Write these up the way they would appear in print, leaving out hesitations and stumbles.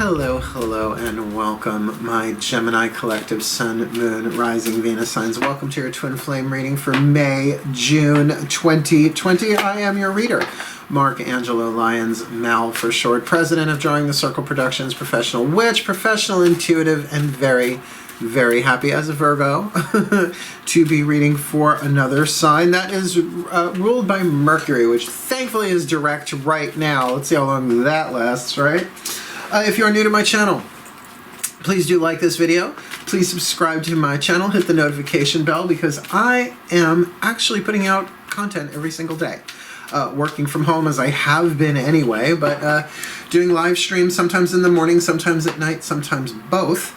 Hello, and welcome, my Gemini collective Sun, Moon, Rising, Venus signs. Welcome to your Twin Flame reading for May, June 2020. I am your reader, Mark Angelo, Lyons, Mal for short, president of Drawing the Circle Productions, professional witch, professional intuitive, and very happy as a Virgo to be reading for another sign that is ruled by Mercury, which thankfully is direct right now. Let's see how long that lasts, right? If you are new to my channel, please do like this video. Please subscribe to my channel, hit the notification bell, because I am actually putting out content every single day. Working from home as I have been anyway, but doing live streams sometimes in the morning, sometimes at night, sometimes both.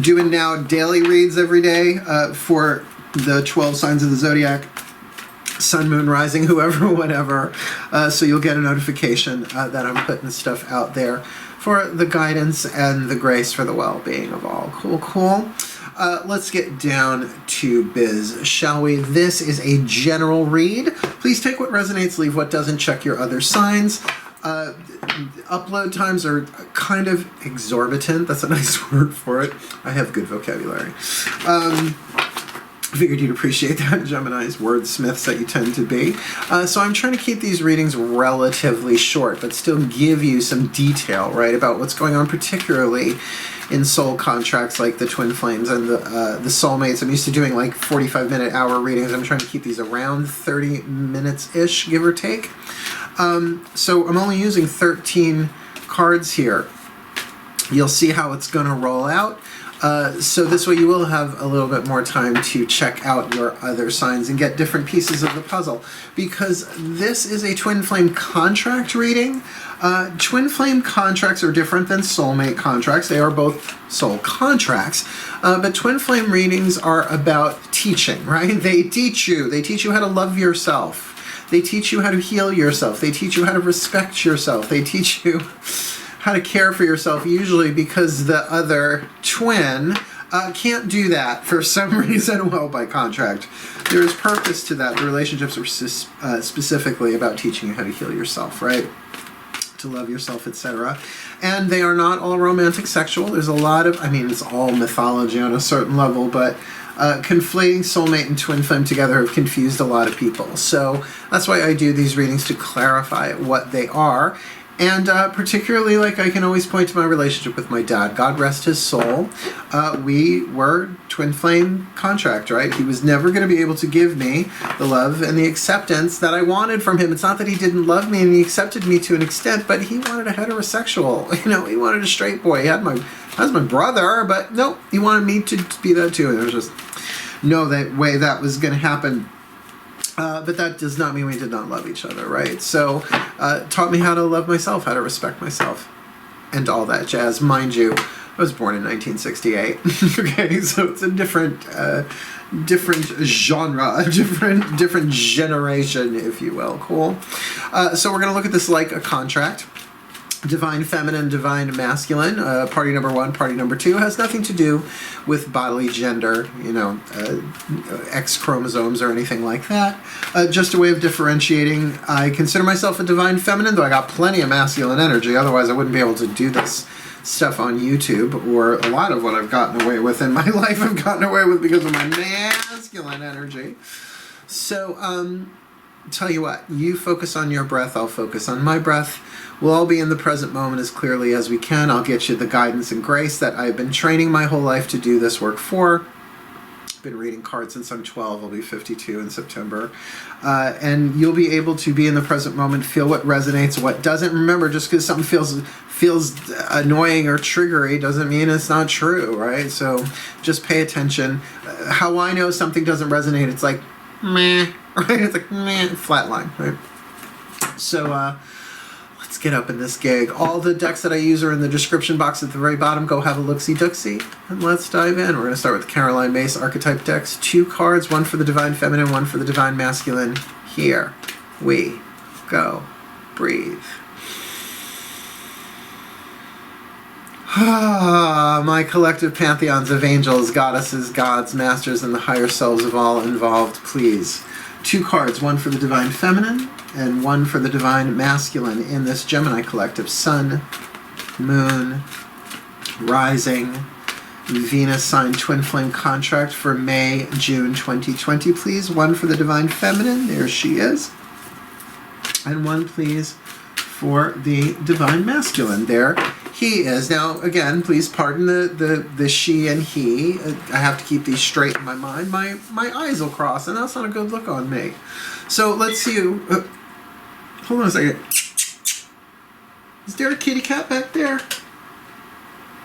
Doing now daily reads every day for the 12 signs of the zodiac. Sun, Moon, Rising, whoever, whatever. So you'll get a notification that I'm putting stuff out there for the guidance and the grace for the well-being of all. Cool. Let's get down to biz, shall we? This is a general read. Please take what resonates, leave what doesn't. Check your other signs. Upload times are kind of exorbitant. That's a nice word for it. I have good vocabulary. Figured you'd appreciate that, Geminis, wordsmiths that you tend to be. So I'm trying to keep these readings relatively short, but still give you some detail, right, about what's going on, particularly in soul contracts like the Twin Flames and the soulmates. I'm used to doing like 45-minute hour readings. I'm trying to keep these around 30 minutes-ish, give or take. So I'm only using 13 cards here. You'll see how it's going to roll out. So this way you will have a little bit more time to check out your other signs and get different pieces of the puzzle. Because this is a Twin Flame contract reading. Twin Flame contracts are different than soulmate contracts. They are both soul contracts. But Twin Flame readings are about teaching, right? They teach you how to love yourself. They teach you how to heal yourself. They teach you how to respect yourself. They teach you how to care for yourself, usually because the other twin can't do that for some reason, well, by contract. There is purpose to that. The relationships are specifically about teaching you how to heal yourself, right? To love yourself, etc. And they are not all romantic sexual. There's a lot of, I mean, it's all mythology on a certain level, but conflating soulmate and twin flame together have confused a lot of people. So that's why I do these readings, to clarify what they are. And particularly, like, I can always point to my relationship with my dad. God rest his soul. We were twin flame contract, right? He was never going to be able to give me the love and the acceptance that I wanted from him. It's not that he didn't love me and he accepted me to an extent, but he wanted a heterosexual. You know, he wanted a straight boy. He had my brother, but no, he wanted me to be that too. And there was just no way that was going to happen. But that does not mean we did not love each other, right? So, taught me how to love myself, how to respect myself, and all that jazz. Mind you, I was born in 1968. Okay, so it's a different genre, different generation, if you will. Cool. So we're gonna look at this like a contract. Divine feminine, divine masculine. Party number 1, party number 2 has nothing to do with bodily gender, you know, X chromosomes or anything like that. Just a way of differentiating. I consider myself a divine feminine, though I got plenty of masculine energy. Otherwise, I wouldn't be able to do this stuff on YouTube, or a lot of what I've gotten away with in my life I've gotten away with because of my masculine energy. So, tell you what, you focus on your breath, I'll focus on my breath. We'll all be in the present moment as clearly as we can. I'll get you the guidance and grace that I've been training my whole life to do this work for. I've been reading cards since I'm 12. I'll be 52 in September. And you'll be able to be in the present moment, feel what resonates, what doesn't. Remember, just because something feels annoying or triggery doesn't mean it's not true, right? So just pay attention. How I know something doesn't resonate, it's like, meh, right? It's like, meh, flat line, right? So, let's get up in this gig. All the decks that I use are in the description box at the very bottom. Go have a look-see-dooksy, and let's dive in. We're going to start with the Caroline Mace archetype decks. 2 cards, one for the divine feminine, one for the divine masculine. Here we go. Breathe. My collective pantheons of angels, goddesses, gods, masters, and the higher selves of all involved, please. 2 cards, one for the divine feminine and one for the divine masculine in this Gemini collective. Sun, Moon, Rising, Venus sign twin flame contract for May, June 2020, please. One for the Divine Feminine. There she is. And one, please, for the Divine Masculine. There he is. Now, again, please pardon the she and he. I have to keep these straight in my mind. My eyes will cross, and that's not a good look on me. So let's see. Hold on a second. Is there a kitty cat back there?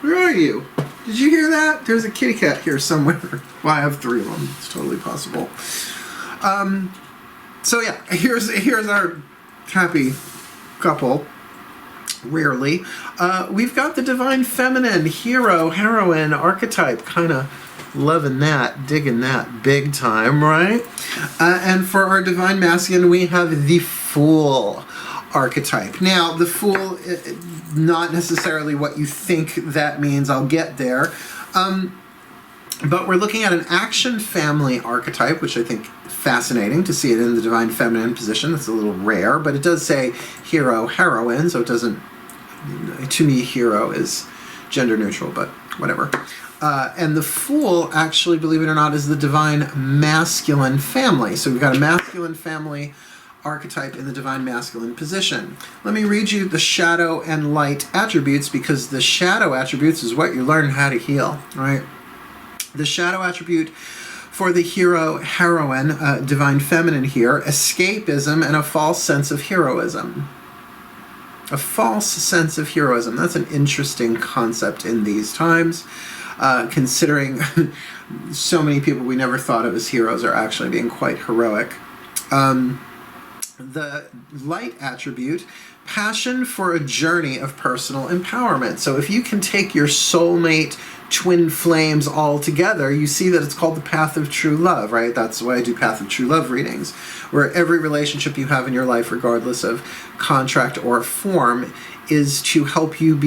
Where are you? Did you hear that? There's a kitty cat here somewhere. Well, I have 3 of them. It's totally possible. So yeah, here's our happy couple. Rarely. We've got the Divine Feminine, hero, heroine, archetype. Kind of loving that, digging that big time, right? And for our Divine Masculine, we have the Fool archetype. Now, the Fool, not necessarily what you think that means. I'll get there. But we're looking at an action family archetype, which I think fascinating to see it in the Divine Feminine position. It's a little rare, but it does say hero, heroine, so it doesn't, to me, hero is gender neutral, but whatever. And the Fool, actually, believe it or not, is the Divine Masculine family. So we've got a masculine family archetype in the Divine Masculine position. Let me read you the shadow and light attributes, because the shadow attributes is what you learn how to heal, right? The shadow attribute for the hero, heroine, Divine Feminine here, escapism and a false sense of heroism. A false sense of heroism. That's an interesting concept in these times, considering so many people we never thought of as heroes are actually being quite heroic. The light attribute, passion for a journey of personal empowerment. So if you can take your soulmate twin flames all together, you see that it's called the path of true love, right? That's why I do path of true love readings, where every relationship you have in your life, regardless of contract or form, is to help you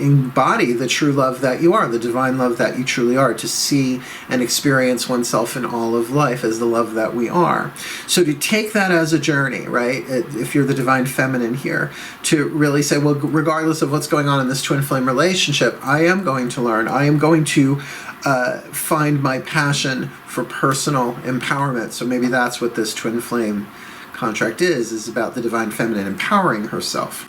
embody the true love that you are, the divine love that you truly are, to see and experience oneself in all of life as the love that we are. So to take that as a journey, right, if you're the Divine Feminine here, to really say, well, regardless of what's going on in this twin flame relationship, I am going to learn, I am going to find my passion for personal empowerment. So maybe that's what this twin flame contract is about the Divine Feminine empowering herself.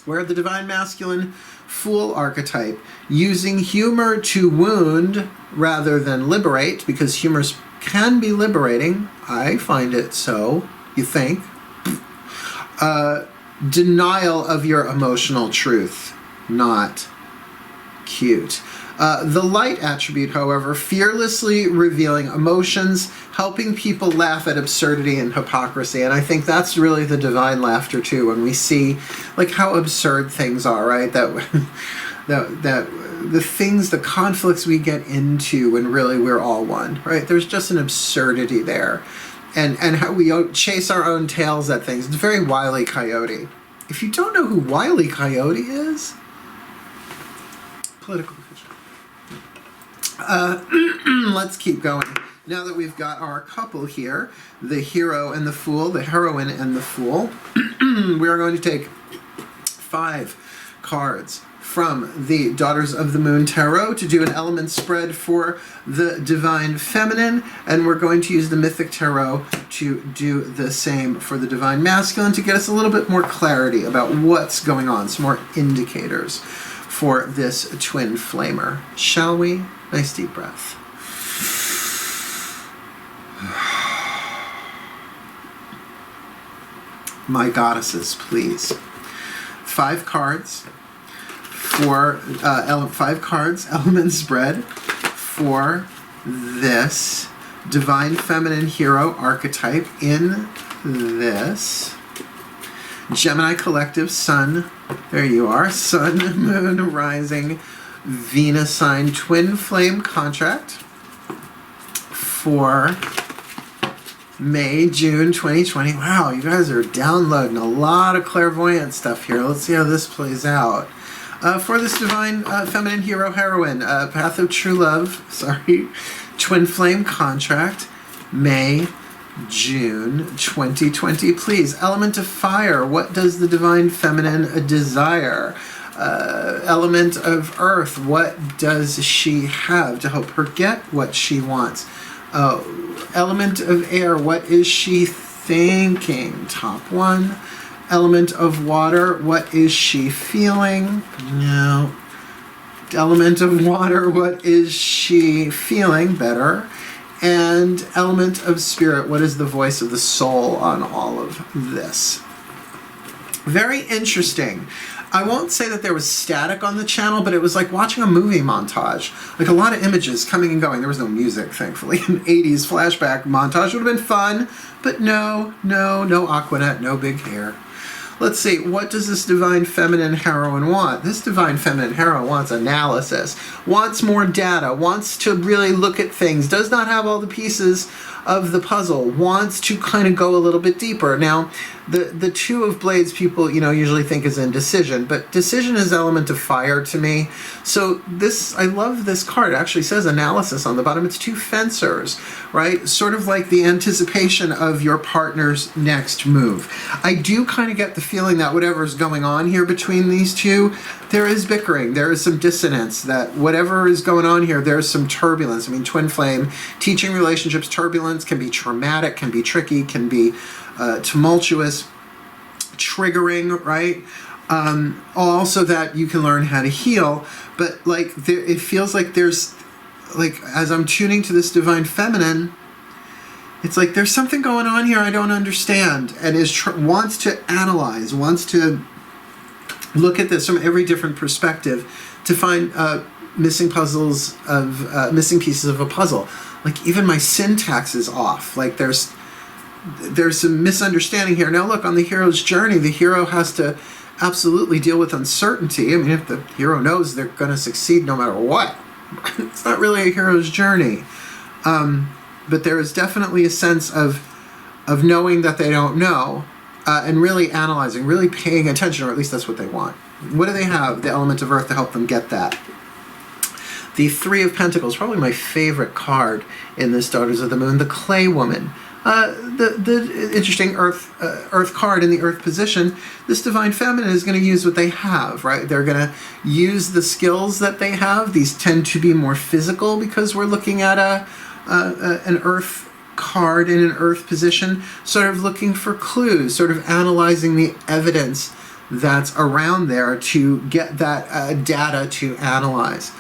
Where the Divine Masculine Fool archetype, using humor to wound rather than liberate, because humor can be liberating. I find it so, you think. Denial of your emotional truth. Not cute. The light attribute, however, fearlessly revealing emotions, helping people laugh at absurdity and hypocrisy. And I think that's really the divine laughter too, when we see like how absurd things are, right? That the things, the conflicts we get into when really we're all one, right? There's just an absurdity there. And how we chase our own tails at things. It's very Wile E. Coyote. If you don't know who Wile E. Coyote is, political fiction. Let's keep going. Now that we've got our couple here, the hero and the fool, the heroine and the fool, we are going to take 5 cards from the Daughters of the Moon Tarot to do an element spread for the Divine Feminine, and we're going to use the Mythic Tarot to do the same for the Divine Masculine to get us a little bit more clarity about what's going on, some more indicators for this twin flamer. Shall we? Nice deep breath. My goddesses, please. 5 cards for 5 cards, element spread for this Divine Feminine hero archetype in this Gemini collective sun. There you are. Sun, Moon, Rising, Venus sign twin flame contract for May, June 2020. Wow, you guys are downloading a lot of clairvoyant stuff here. Let's see how this plays out. For this Divine Feminine hero heroine, Path of True Love, twin flame contract, May, June 2020. Please, element of fire. What does the Divine Feminine desire? Element of earth, what does she have to help her get what she wants? Element of air, what is she thinking? Top one. Element of water, what is she feeling? No. Element of water, what is she feeling? Better. And element of spirit, what is the voice of the soul on all of this? Very interesting. I won't say that there was static on the channel, but it was like watching a movie montage. Like a lot of images coming and going. There was no music, thankfully. An 80s flashback montage would have been fun, but no Aquanet, no big hair. Let's see, what does this divine feminine heroine want? This divine feminine heroine wants analysis, wants more data, wants to really look at things, does not have all the pieces of the puzzle, wants to kind of go a little bit deeper. Now, the Two of Blades people, usually think is indecision, but decision is element of fire to me. So this, I love this card. It actually says analysis on the bottom. It's two fencers, right? Sort of like the anticipation of your partner's next move. I do kind of get the feeling that whatever's going on here between these two, there is bickering, there is some dissonance, that whatever is going on here, there's some turbulence. I mean, twin flame, teaching relationships, turbulence can be traumatic, can be tricky, can be tumultuous, triggering, right? Also that you can learn how to heal, but like it feels like there's, like, as I'm tuning to this divine feminine, it's like there's something going on here I don't understand, and wants to analyze, wants to look at this from every different perspective to find missing pieces of a puzzle. Like even my syntax is off. Like there's some misunderstanding here. Now look, on the hero's journey, the hero has to absolutely deal with uncertainty. I mean, if the hero knows they're going to succeed no matter what, it's not really a hero's journey. But there is definitely a sense of knowing that they don't know, and really analyzing, really paying attention, or at least that's what they want. What do they have, the element of earth, to help them get that? The Three of Pentacles, probably my favorite card in this Daughters of the Moon, the Clay Woman. The interesting earth card in the earth position. This divine feminine is going to use what they have, right? They're going to use the skills that they have. These tend to be more physical because we're looking at an earth card in an earth position, sort of looking for clues, sort of analyzing the evidence that's around there to get that data to analyze.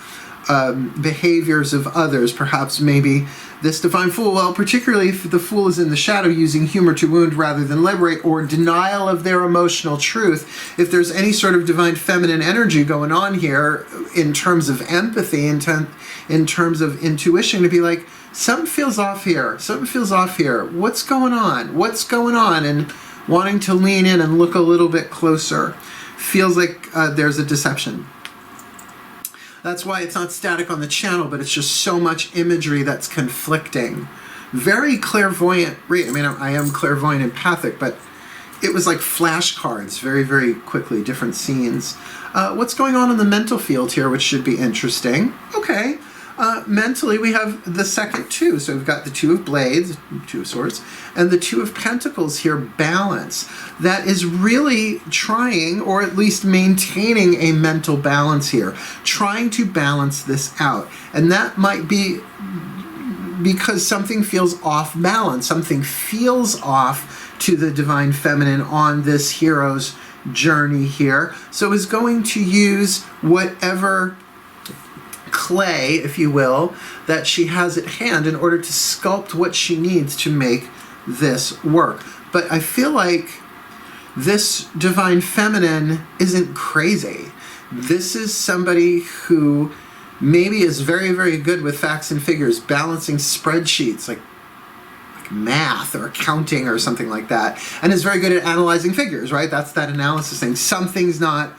Behaviors of others, perhaps maybe this divine fool, well, particularly if the fool is in the shadow, using humor to wound rather than liberate, or denial of their emotional truth. If there's any sort of divine feminine energy going on here in terms of empathy, in terms of intuition, to be like, something feels off here, something feels off here, what's going on, and wanting to lean in and look a little bit closer. Feels like there's a deception. That's why it's not static on the channel, but it's just so much imagery that's conflicting. Very clairvoyant read. I mean, I am clairvoyant empathic, but it was like flashcards, very, very quickly, different scenes. What's going on in the mental field here, which should be interesting? Okay. Mentally, we have the second two. So we've got the Two of Blades, Two of Swords, and the Two of Pentacles here, balance. That is really trying, or at least maintaining, a mental balance here. Trying to balance this out. And that might be because something feels off balance. Something feels off to the divine feminine on this hero's journey here. So is going to use whatever clay, if you will, that she has at hand in order to sculpt what she needs to make this work. But I feel like this divine feminine isn't crazy. This is somebody who maybe is very, very good with facts and figures, balancing spreadsheets, like math or accounting or something like that, and is very good at analyzing figures, right? That's that analysis thing. Something's not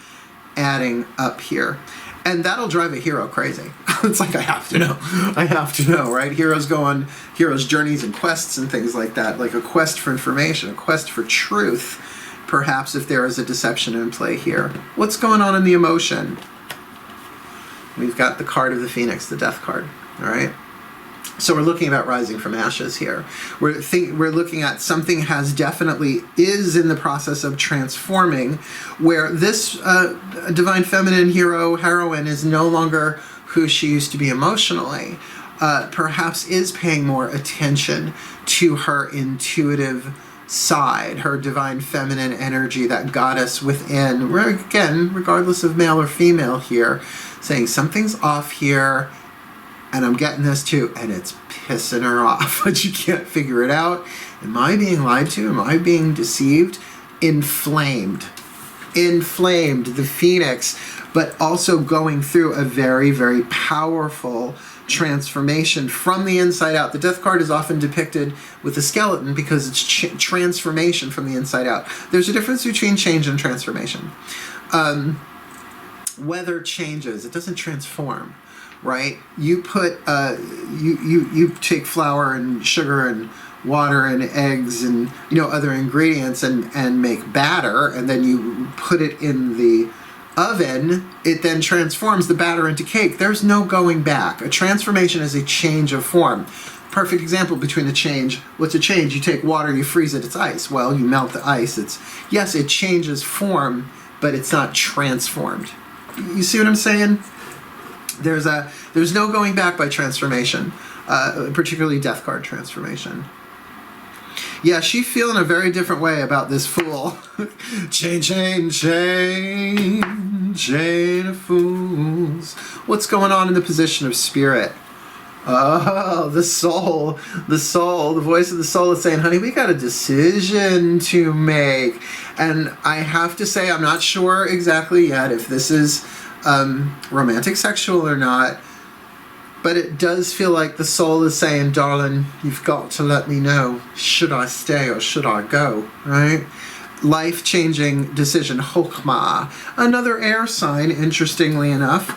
adding up here. And that'll drive a hero crazy. It's like, I have to know, right? Heroes go on heroes' journeys and quests and things like that, like a quest for information, a quest for truth, perhaps, if there is a deception in play here. What's going on in the emotion? We've got the card of the Phoenix, the death card, all right? So we're looking at rising from ashes here. We're looking at something is in the process of transforming, where this divine feminine heroine is no longer who she used to be emotionally. Perhaps is paying more attention to her intuitive side, her divine feminine energy, that goddess within. Again, regardless of male or female here, saying something's off here, and I'm getting this too, and it's pissing her off, but you can't figure it out. Am I being lied to? Am I being deceived? Inflamed, the phoenix, but also going through a very, very powerful transformation from the inside out. The death card is often depicted with a skeleton because it's transformation from the inside out. There's a difference between change and transformation. Weather changes, it doesn't transform, right? You put you take flour and sugar and water and eggs and other ingredients and make batter, and then you put it in the oven. It then transforms the batter into cake. There's no going back. A transformation is a change of form. Perfect example between a change. What's a change? You take water, you freeze it, it's ice. Well, you melt the ice. Yes, it changes form, but it's not transformed. You see what I'm saying? There's no going back by transformation, particularly death card transformation. Yeah, she's feeling a very different way about this fool. Chain, chain, chain, chain of fools. What's going on in the position of spirit? Oh, the soul, the voice of the soul is saying, honey, we got a decision to make. And I have to say, I'm not sure exactly yet if this is romantic sexual or not, but it does feel like the soul is saying, darling, you've got to let me know, should I stay or should I go, right? Life-changing decision, Chokmah. Another air sign, interestingly enough.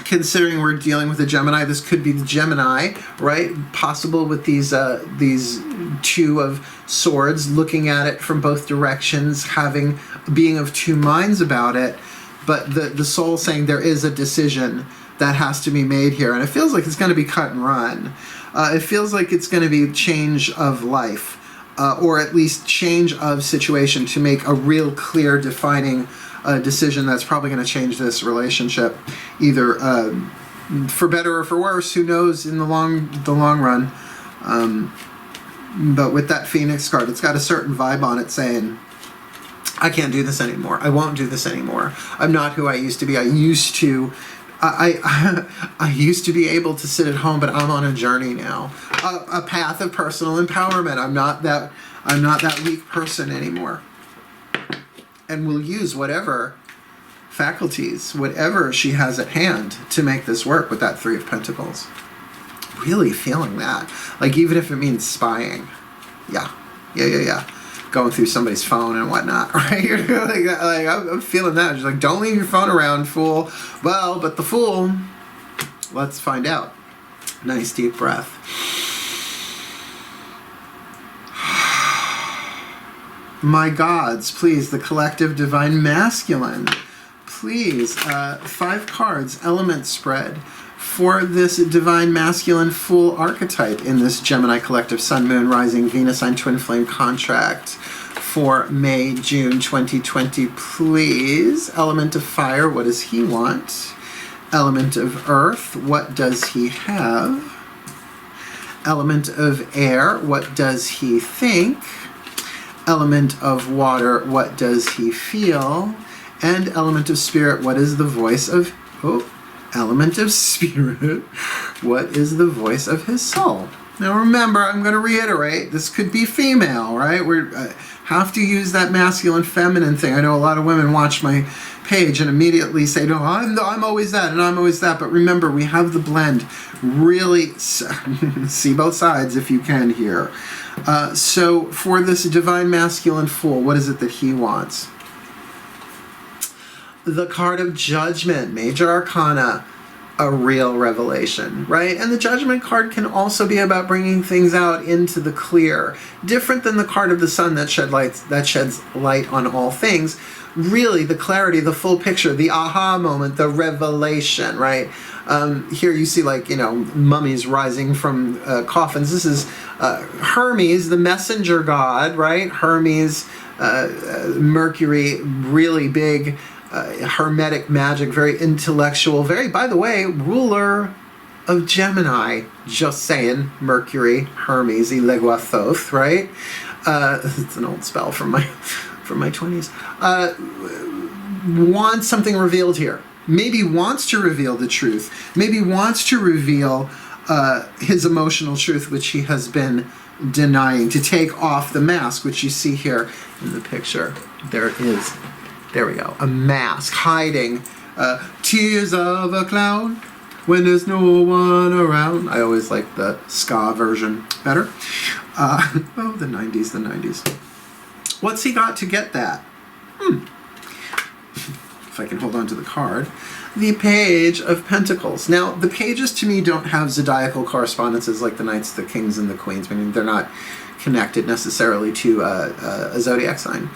Considering we're dealing with a Gemini, this could be the Gemini, right? Possible with these two of swords, looking at it from both directions, being of two minds about it, but the soul saying there is a decision that has to be made here, and it feels like it's going to be cut and run. It feels like it's going to be change of life, or at least change of situation to make a real clear, defining decision that's probably going to change this relationship, either for better or for worse. Who knows in the long run? But with that Phoenix card, it's got a certain vibe on it saying, I can't do this anymore. I won't do this anymore. I'm not who I used to be. I used to be able to sit at home, but I'm on a journey now, a path of personal empowerment. I'm not that weak person anymore, and will use whatever faculties, whatever she has at hand to make this work with that Three of Pentacles. Really feeling that, like even if it means spying, yeah. Going through somebody's phone and whatnot, right? I'm feeling that. Just like, don't leave your phone around, fool. Well, but the fool, let's find out. Nice deep breath. My gods, please, the collective divine masculine. Please, 5 cards, element spread for this divine masculine fool archetype in this Gemini collective Sun, Moon, Rising, Venus sign twin flame contract for May, June 2020, please. Element of fire, what does he want? Element of earth, what does he have? Element of air, what does he think? Element of water, what does he feel? And element of spirit, what is the voice of... element of spirit, what is the voice of his soul? Now remember, I'm going to reiterate, this could be female, right? We have to use that masculine feminine thing. I know a lot of women watch my page and immediately say, no, I'm always that and I'm always that. But remember, we have the blend. Really see both sides if you can here. So for this divine masculine fool, what is it that he wants? The card of judgment, major arcana. a real revelation, right? And the Judgment card can also be about bringing things out into the clear. Different than the card of the Sun that sheds light on all things. Really, the clarity, the full picture, the aha moment, the revelation, right? Here you see, like, you know, mummies rising from coffins. This is Hermes, the messenger god, right? Hermes, Mercury, really big, hermetic magic, very intellectual, very, by the way, ruler of Gemini. Just saying, Mercury, Hermes, Ileguathoth, right? It's an old spell from my 20s. Wants something revealed here. Maybe wants to reveal the truth. Maybe wants to reveal his emotional truth, which he has been denying, to take off the mask, which you see here in the picture. There we go, a mask hiding tears of a clown when there's no one around. I always like the ska version better. Oh, the 90s. What's he got to get that? If I can hold on to the card. The Page of Pentacles. Now, the pages to me don't have zodiacal correspondences like the Knights, the Kings, and the Queens. Meaning they're not connected necessarily to a zodiac sign.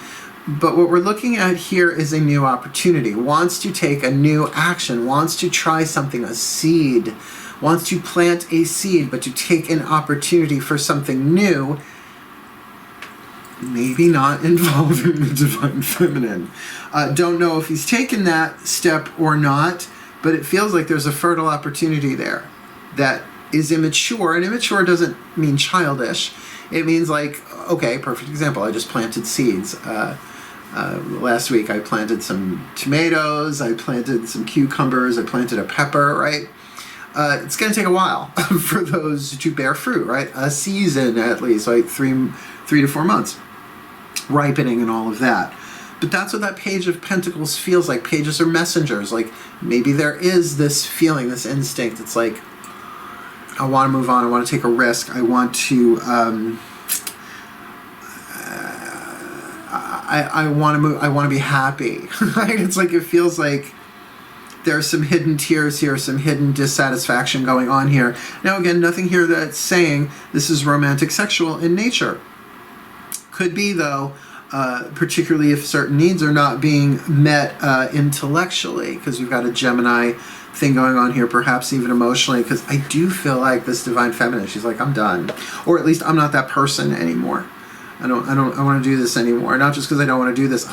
But what we're looking at here is a new opportunity. Wants to take a new action. Wants to try something, a seed. Wants to plant a seed, but to take an opportunity for something new. Maybe not involving the Divine Feminine. Don't know if he's taken that step or not, but it feels like there's a fertile opportunity there that is immature, and immature doesn't mean childish. It means like, okay, perfect example, I just planted seeds. Last week I planted some tomatoes, I planted some cucumbers, I planted a pepper, right? It's going to take a while for those to bear fruit, right? A season at least, like 3 to 4 months. Ripening and all of that. But that's what that Page of Pentacles feels like. Pages are messengers. Like, maybe there is this feeling, this instinct. It's like, I want to move on. I want to take a risk. I want to I want to move. I want to be happy. Right? It's like, it feels like there's some hidden tears here, some hidden dissatisfaction going on here. Now again, nothing here that's saying this is romantic sexual in nature. Could be, though, particularly if certain needs are not being met intellectually, because we've got a Gemini thing going on here, perhaps even emotionally, because I do feel like this Divine Feminine, she's like, I'm done. Or at least I'm not that person anymore. I want to do this anymore. Not just because I don't want to do this.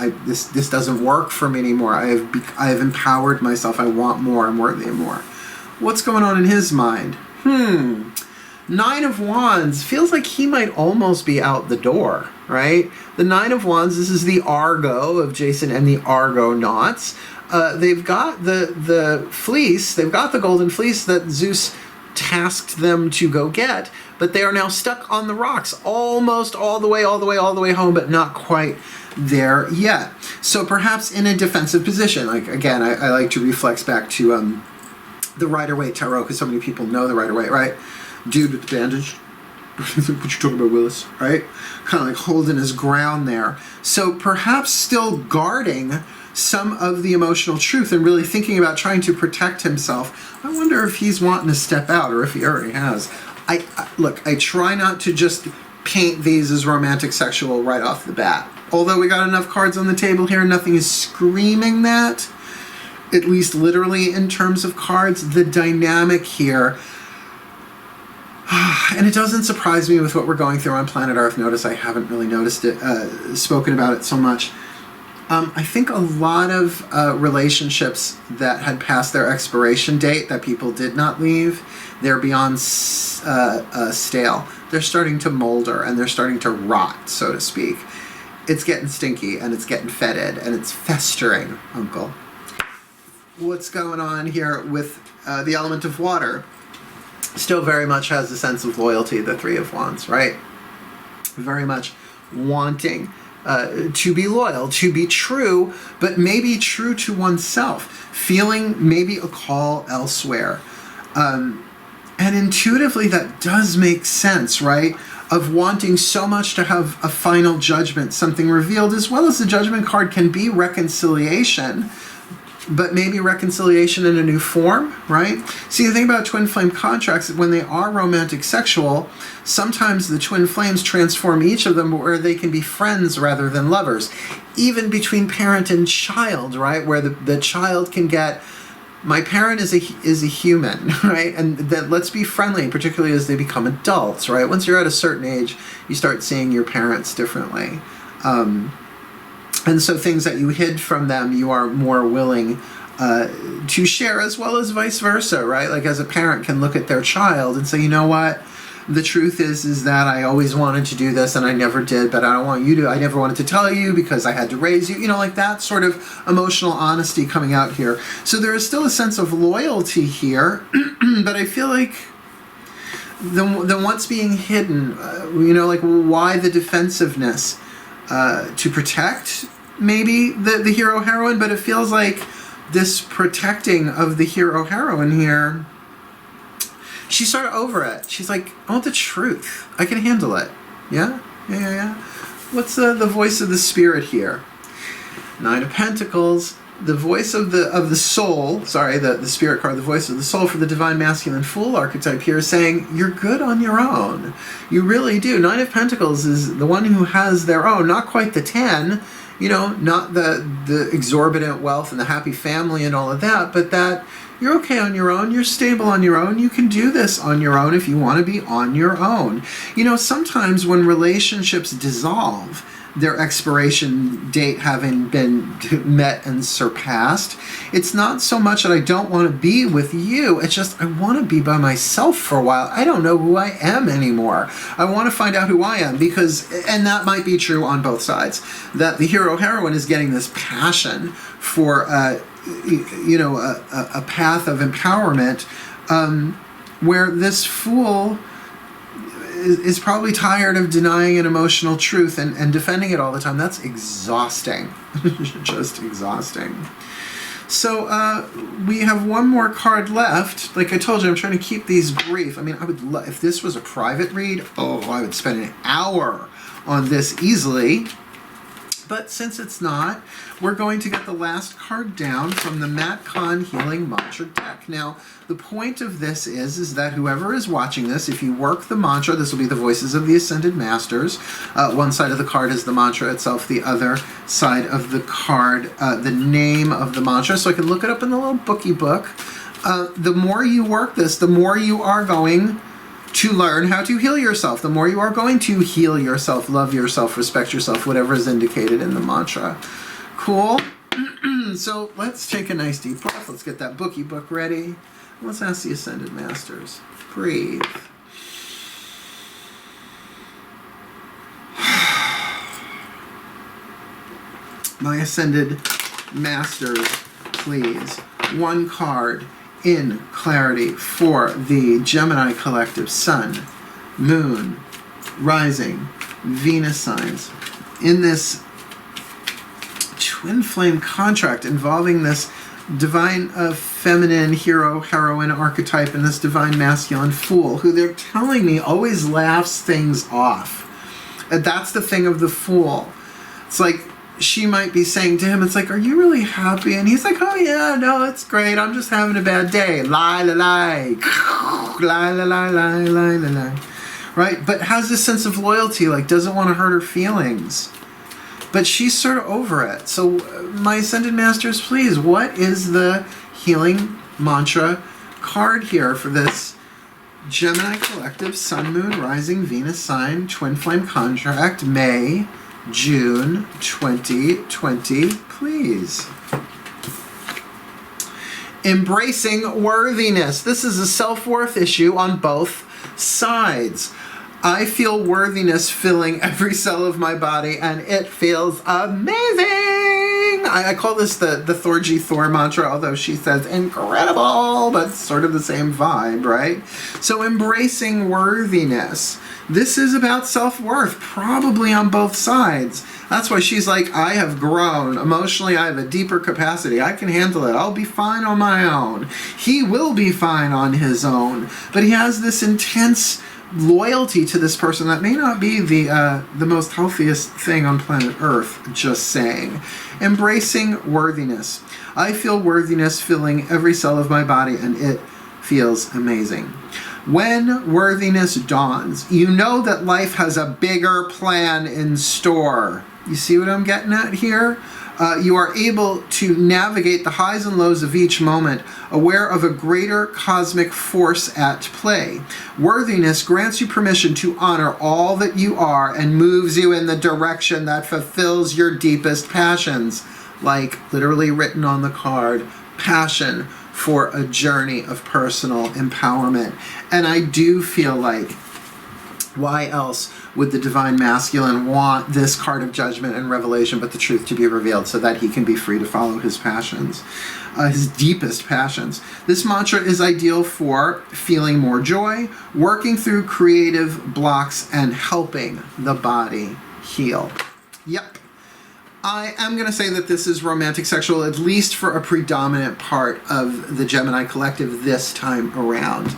This doesn't work for me anymore. I have empowered myself. I want more. I'm worthy of more. What's going on in his mind? 9 of Wands feels like he might almost be out the door, right? The 9 of Wands, this is the Argo of Jason and the Argonauts. They've got the fleece, they've got the golden fleece that Zeus tasked them to go get, but they are now stuck on the rocks, almost all the way home, but not quite there yet. So perhaps in a defensive position. Like, again, I like to reflex back to the Rider-Waite Tarot, because so many people know the Rider-Waite, right? Dude with the bandage. What you talking about, Willis? Right? Kind of like holding his ground there. So perhaps still guarding some of the emotional truth and really thinking about trying to protect himself. I wonder if he's wanting to step out, or if he already has. Look, I try not to just paint these as romantic sexual right off the bat. Although we got enough cards on the table here, nothing is screaming that. At least literally in terms of cards, the dynamic here. And it doesn't surprise me with what we're going through on planet Earth. Notice I haven't really noticed it, spoken about it so much. I think a lot of relationships that had passed their expiration date, that people did not leave, they're beyond stale. They're starting to molder and they're starting to rot, so to speak. It's getting stinky and it's getting fetid and it's festering, Uncle. What's going on here with the element of water? Still very much has a sense of loyalty, the 3 of Wands, right? Very much wanting to be loyal, to be true, but maybe true to oneself, feeling maybe a call elsewhere. And intuitively that does make sense, right? Of wanting so much to have a final judgment, something revealed, as well as the Judgment card can be reconciliation. but maybe reconciliation in a new form, right? See, the thing about twin flame contracts, when they are romantic sexual, sometimes the twin flames transform each of them where they can be friends rather than lovers. Even between parent and child, right? Where the child can get, my parent is a human, right? And that let's be friendly, particularly as they become adults, right? Once you're at a certain age, you start seeing your parents differently. And so things that you hid from them, you are more willing to share, as well as vice versa, right? Like as a parent can look at their child and say, you know what? The truth is that I always wanted to do this and I never did, but I don't want you to, I never wanted to tell you because I had to raise you, you know, like that sort of emotional honesty coming out here. So there is still a sense of loyalty here, but I feel like the what's being hidden, you know, like why the defensiveness? To protect maybe the hero heroine, but it feels like this protecting of the hero heroine here, she's sort of over it. She's like, I want the truth. I can handle it. Yeah? Yeah. What's the voice of the spirit here? Nine of Pentacles. The voice of the soul, sorry, the spirit card, the voice of the soul for the divine masculine fool archetype here is saying, you're good on your own. You really do. Nine of Pentacles is the one who has their own, not quite the 10, you know, not the exorbitant wealth and the happy family and all of that, but that you're okay on your own, you're stable on your own, you can do this on your own if you want to be on your own. You know, sometimes when relationships dissolve, their expiration date having been met and surpassed, it's not so much that I don't want to be with you, it's just I want to be by myself for a while. I don't know who I am anymore. I want to find out who I am, because, and that might be true on both sides, that the hero heroine is getting this passion for you know, a path of empowerment, where this fool is probably tired of denying an emotional truth and defending it all the time. That's exhausting. Just exhausting. So we have one more card left. Like I told you, I'm trying to keep these brief. I mean, I would if this was a private read, oh, I would spend an hour on this easily. But since it's not, we're going to get the last card down from the Matt Kahn Healing Mantra deck. Now, the point of this is that whoever is watching this, if you work the mantra, this will be the voices of the Ascended Masters. One side of the card is the mantra itself, the other side of the card, the name of the mantra. So I can look it up in the little bookie book. The more you work this, the more you are going to learn how to heal yourself. The more you are going to heal yourself, love yourself, respect yourself, whatever is indicated in the mantra. Cool? So let's take a nice deep breath. Let's get that bookie book ready. Let's ask the Ascended Masters. Breathe. My Ascended Masters, please. One card in clarity for the Gemini collective Sun, Moon, Rising, Venus signs. In this twin flame contract involving this divine feminine hero heroine archetype and this divine masculine fool, who they're telling me always laughs things off. And that's the thing of the fool. It's like she might be saying to him, it's like, are you really happy? And he's like, oh yeah, no, it's great, I'm just having a bad day. Lie, lie, lie. Lie, lie, lie, lie, lie, lie, lie. Right? But has this sense of loyalty, like doesn't want to hurt her feelings. But she's sort of over it. So my Ascended Masters, please, what is the healing mantra card here for this Gemini collective Sun, Moon, Rising, Venus sign twin flame contract, May, June 2020, please. Embracing worthiness. This is a self-worth issue on both sides. I feel worthiness filling every cell of my body, and it feels amazing. I call this the Thorgy Thor mantra, although she says incredible, but sort of the same vibe, right? So embracing worthiness. This is about self-worth, probably on both sides. That's why she's like, I have grown. Emotionally, I have a deeper capacity. I can handle it. I'll be fine on my own. He will be fine on his own. But he has this intense loyalty to this person that may not be the most healthiest thing on planet Earth, just saying. Embracing worthiness. I feel worthiness filling every cell of my body, and it feels amazing. When worthiness dawns, you know that life has a bigger plan in store. You see what I'm getting at here? You are able to navigate the highs and lows of each moment, aware of a greater cosmic force at play. Worthiness grants you permission to honor all that you are and moves you in the direction that fulfills your deepest passions. Like literally written on the card, passion for a journey of personal empowerment. And I do feel like, why else would the Divine Masculine want this card of judgment and revelation but the truth to be revealed so that he can be free to follow his passions, his deepest passions? This mantra is ideal for feeling more joy, working through creative blocks, and helping the body heal. Yep. I am going to say that this is romantic sexual, at least for a predominant part of the Gemini collective this time around.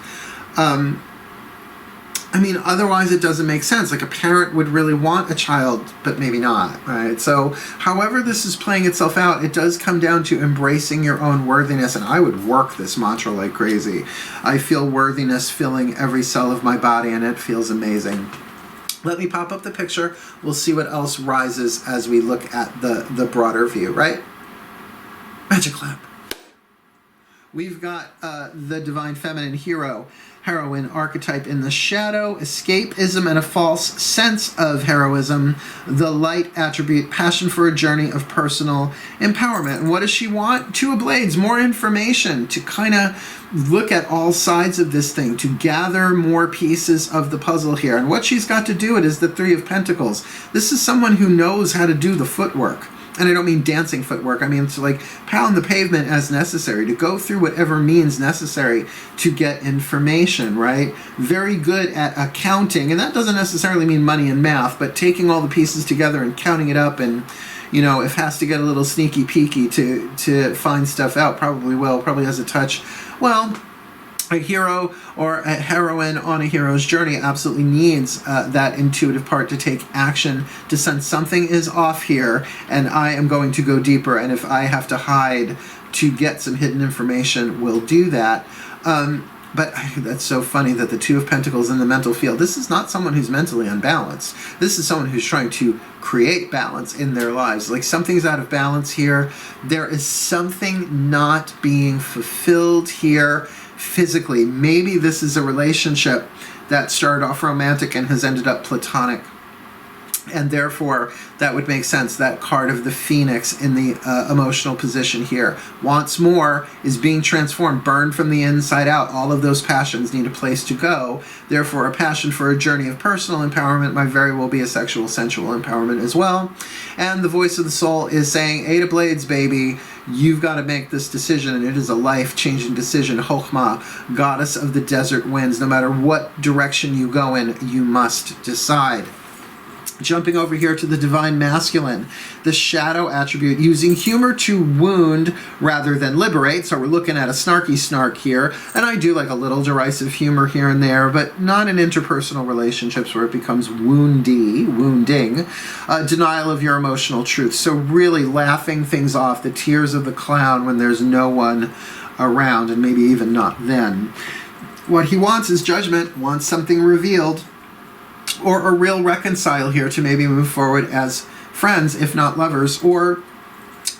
I mean, otherwise it doesn't make sense. Like a parent would really want a child, but maybe not, right? So however this is playing itself out, it does come down to embracing your own worthiness, and I would work this mantra like crazy. I feel worthiness filling every cell of my body, and it feels amazing. Let me pop up the picture. We'll see what else rises as we look at the broader view, right? Magic clap. We've got the Divine Feminine hero, heroine archetype in the shadow, escapism and a false sense of heroism, the light attribute, passion for a journey of personal empowerment. And what does she want? Two of Blades, more information to kind of look at all sides of this thing, to gather more pieces of the puzzle here. And what she's got to do it is the Three of Pentacles. This is someone who knows how to do the footwork. And I don't mean dancing footwork. I mean to like pound the pavement as necessary, to go through whatever means necessary to get information, right? Very good at accounting. And that doesn't necessarily mean money and math, but taking all the pieces together and counting it up, and, you know, if has to get a little sneaky peeky to find stuff out, probably will, probably has a touch. Well, a hero or a heroine on a hero's journey absolutely needs that intuitive part to take action, to sense something is off here and I am going to go deeper, and if I have to hide to get some hidden information, we'll do that. But that's so funny that the Two of Pentacles in the mental field, this is not someone who's mentally unbalanced. This is someone who's trying to create balance in their lives. Like something's out of balance here. There is something not being fulfilled here physically. Maybe this is a relationship that started off romantic and has ended up platonic. And therefore, that would make sense. That card of the Phoenix in the emotional position here. Wants more, is being transformed, burned from the inside out. All of those passions need a place to go. Therefore, a passion for a journey of personal empowerment might very well be a sexual, sensual empowerment as well. And the voice of the soul is saying, Eight of Blades, baby, you've got to make this decision, and it is a life-changing decision. Chokhmah, goddess of the desert winds. No matter what direction you go in, you must decide. Jumping over here to the Divine Masculine, the shadow attribute, using humor to wound rather than liberate. So we're looking at a snarky snark here. And I do like a little derisive humor here and there, but not in interpersonal relationships where it becomes wounding. Denial of your emotional truth. So really laughing things off, the tears of the clown when there's no one around, and maybe even not then. What he wants is judgment, wants something revealed, or a real reconcile here to maybe move forward as friends, if not lovers, or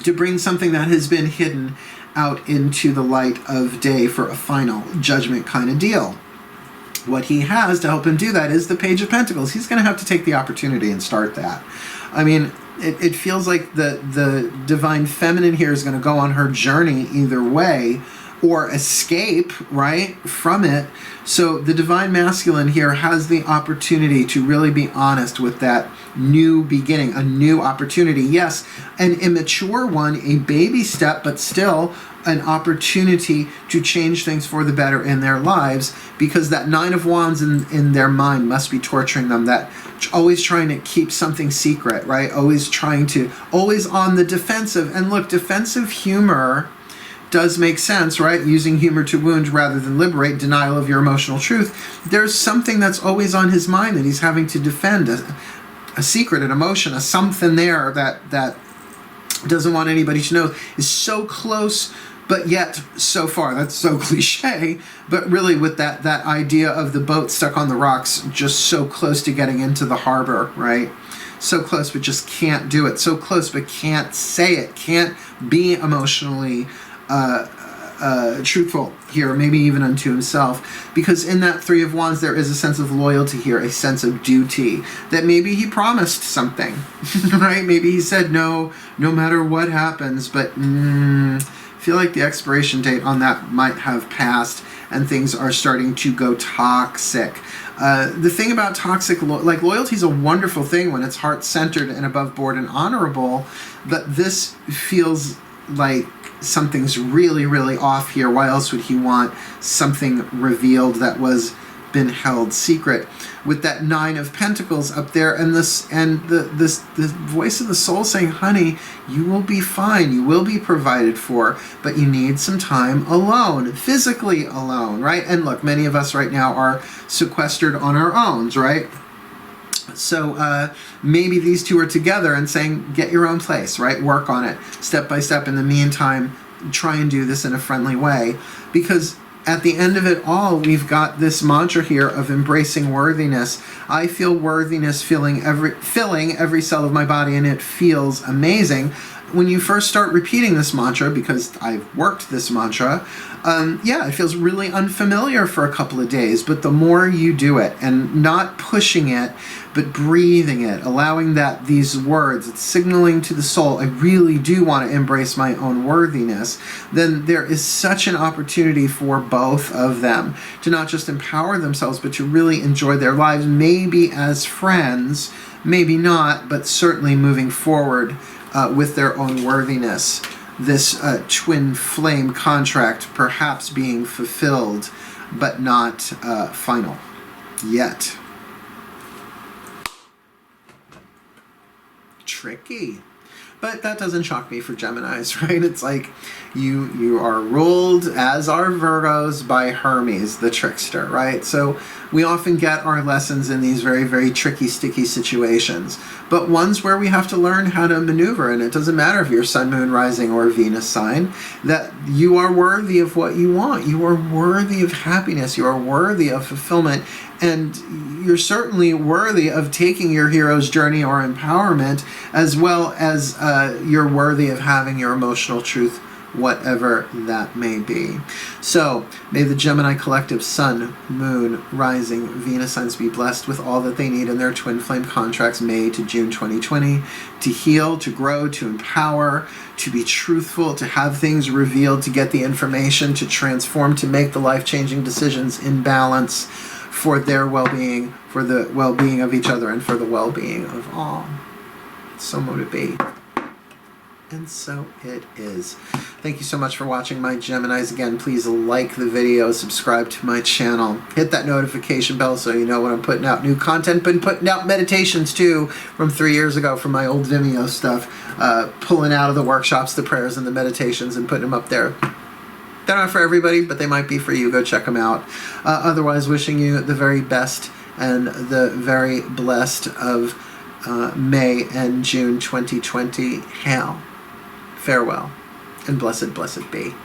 to bring something that has been hidden out into the light of day for a final judgment kind of deal. What he has to help him do that is the Page of Pentacles. He's going to have to take the opportunity and start that. I mean, it feels like the Divine Feminine here is going to go on her journey either way, or escape, right, from it. So the Divine Masculine here has the opportunity to really be honest with that new beginning, a new opportunity. Yes, an immature one, a baby step, but still an opportunity to change things for the better in their lives, because that Nine of Wands in their mind must be torturing them, that always trying to keep something secret, right? Always on the defensive. And look, defensive humor does make sense, right? Using humor to wound rather than liberate, denial of your emotional truth. There's something that's always on his mind that he's having to defend, a secret, an emotion, a something there that doesn't want anybody to know, is so close but yet so far. That's so cliche, but really with that idea of the boat stuck on the rocks, just so close to getting into the harbor, right? So close but just can't do it. So close but can't say it, can't be emotionally truthful here, maybe even unto himself, because in that Three of Wands there is a sense of loyalty here, a sense of duty, that maybe he promised something, right? Maybe he said no matter what happens, but I feel like the expiration date on that might have passed and things are starting to go toxic. The thing about toxic, like loyalty is a wonderful thing when it's heart-centered and above board and honorable, but this feels like something's really, really off here. Why else would he want something revealed that was been held secret? With that Nine of Pentacles up there, and the voice of the soul saying, honey, you will be fine, you will be provided for, but you need some time alone, physically alone, right? And look, many of us right now are sequestered on our own, right? So maybe these two are together and saying, get your own place, right? Work on it step by step. In the meantime, try and do this in a friendly way, because at the end of it all, we've got this mantra here of embracing worthiness. I feel worthiness filling every cell of my body, and it feels amazing. When you first start repeating this mantra, because I've worked this mantra, it feels really unfamiliar for a couple of days, but the more you do it, and not pushing it, but breathing it, allowing these words, it's signaling to the soul, I really do want to embrace my own worthiness, then there is such an opportunity for both of them to not just empower themselves, but to really enjoy their lives, maybe as friends, maybe not, but certainly moving forward with their own worthiness. This twin flame contract perhaps being fulfilled, but not final yet. Tricky. But that doesn't shock me for Geminis, right? It's like you are ruled, as are Virgos, by Hermes, the trickster, right? So we often get our lessons in these very, very tricky, sticky situations, but ones where we have to learn how to maneuver. And it doesn't matter if you're Sun, Moon, Rising, or Venus sign, that you are worthy of what you want. You are worthy of happiness. You are worthy of fulfillment. And you're certainly worthy of taking your hero's journey or empowerment, as well as you're worthy of having your emotional truth, whatever that may be. So may the Gemini collective Sun, Moon, Rising, Venus signs be blessed with all that they need in their twin flame contracts May to June 2020 to heal, to grow, to empower, to be truthful, to have things revealed, to get the information, to transform, to make the life-changing decisions in balance for their well-being, for the well-being of each other, and for the well-being of all. So mote it be. And so it is. Thank you so much for watching, my Geminis. Again, please like the video, subscribe to my channel, hit that notification bell so you know when I'm putting out new content. Been putting out meditations too from 3 years ago from my old Vimeo stuff, pulling out of the workshops, the prayers and the meditations and putting them up there. They're not for everybody, but they might be for you. Go check them out. Otherwise, wishing you the very best and the very blessed of May and June 2020. Hail, farewell, and blessed, blessed be.